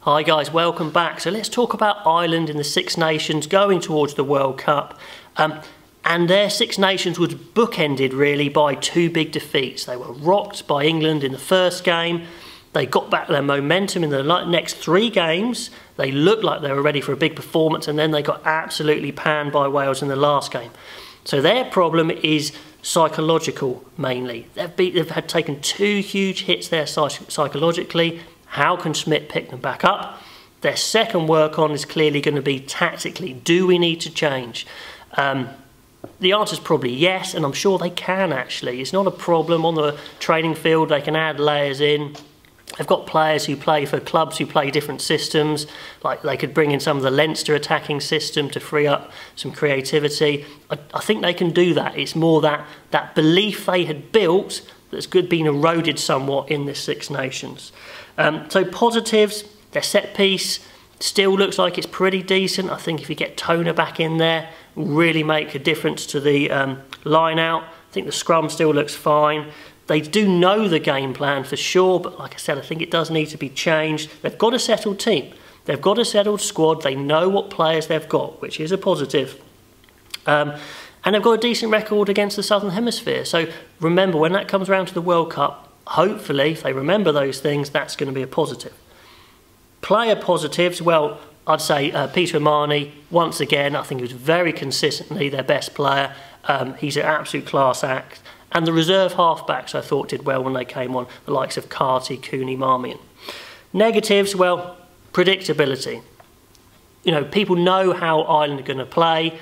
Hi guys, welcome back. So let's talk about Ireland in the Six Nations going towards the World Cup. And their Six Nations was bookended really by two big defeats. They were rocked by England in the first game. They got back their momentum in the next three games. They looked like they were ready for a big performance, and then they got absolutely panned by Wales in the last game. So their problem is psychological mainly. They've had taken two huge hits there psychologically. How can Schmidt pick them back up? Their second work on is clearly going to be tactically. Do we need to change? The answer is probably yes, and I'm sure they can actually. It's not a problem on the training field. They can add layers in. They've got players who play for clubs who play different systems. Like they could bring in some of the Leinster attacking system to free up some creativity. I think they can do that. It's more that belief they had built that's been eroded somewhat in this Six Nations. So positives, their set piece still looks like it's pretty decent. I think if you get Toner back in there, it will really make a difference to the line out. I think the scrum still looks fine. They do know the game plan for sure, but like I said, I think it does need to be changed. They've got a settled team. They've got a settled squad. They know what players they've got, which is a positive. And they've got a decent record against the Southern Hemisphere. So remember, when that comes around to the World Cup, hopefully, if they remember those things, that's going to be a positive. Player positives, well, I'd say Peter O'Mahony, once again, I think he was very consistently their best player. He's an absolute class act. And the reserve halfbacks, I thought, did well when they came on, the likes of Carty, Cooney, Marmion. Negatives, well, predictability. You know, people know how Ireland are going to play,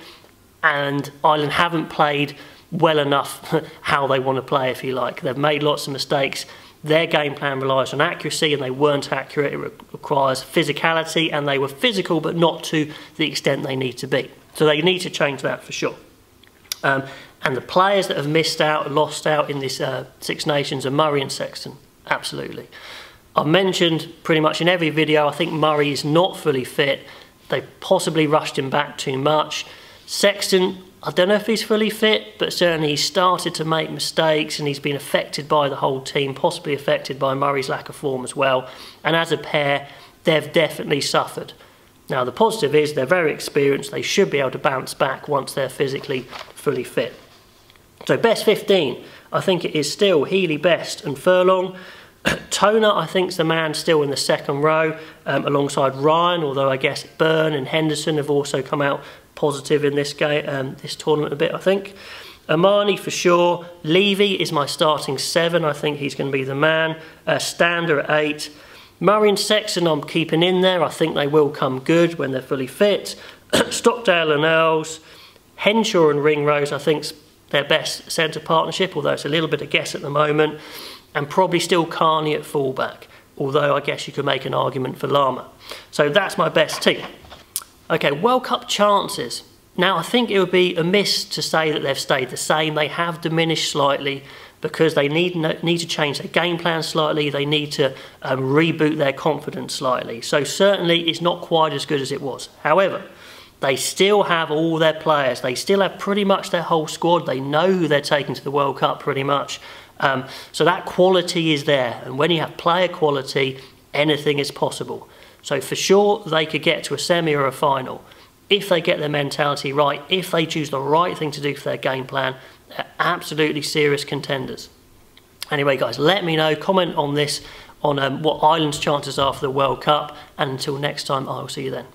and Ireland haven't played well enough how they want to play, if you like. They've made lots of mistakes. Their game plan relies on accuracy, and they weren't accurate. It requires physicality, and they were physical, but not to the extent they need to be. So they need to change that for sure. And the players that have missed out, lost out in this Six Nations are Murray and Sexton, absolutely. I've mentioned pretty much in every video, I think Murray is not fully fit. They possibly rushed him back too much. Sexton, I don't know if he's fully fit, but certainly he's started to make mistakes and he's been affected by the whole team, possibly affected by Murray's lack of form as well. And as a pair, they've definitely suffered. Now, the positive is they're very experienced. They should be able to bounce back once they're physically fully fit. So best 15, I think it is still Healy, Best and Furlong. Toner, I think, is the man still in the second row, alongside Ryan, although I guess Byrne and Henderson have also come out positive in this game, this tournament a bit, I think. O'Mahony for sure. Levy is my starting 7. I think he's going to be the man. Stander at 8. Murray and Sexton I'm keeping in there. I think they will come good when they're fully fit. Stockdale and Earls. Henshaw and Ringrose, I think, their best centre partnership, although it's a little bit of guess at the moment. And probably still Carney at fullback, although I guess you could make an argument for Lama. So that's my best team. Okay, World Cup chances. Now, I think it would be amiss to say that they've stayed the same. They have diminished slightly because they need to change their game plan slightly. They need to reboot their confidence slightly. So certainly it's not quite as good as it was. However, they still have all their players. They still have pretty much their whole squad. They know who they're taking to the World Cup pretty much. So that quality is there. And when you have player quality, anything is possible. So for sure, they could get to a semi or a final. If they get their mentality right, if they choose the right thing to do for their game plan, they're absolutely serious contenders. Anyway, guys, let me know, comment on this, on what Ireland's chances are for the World Cup. And until next time, I will see you then.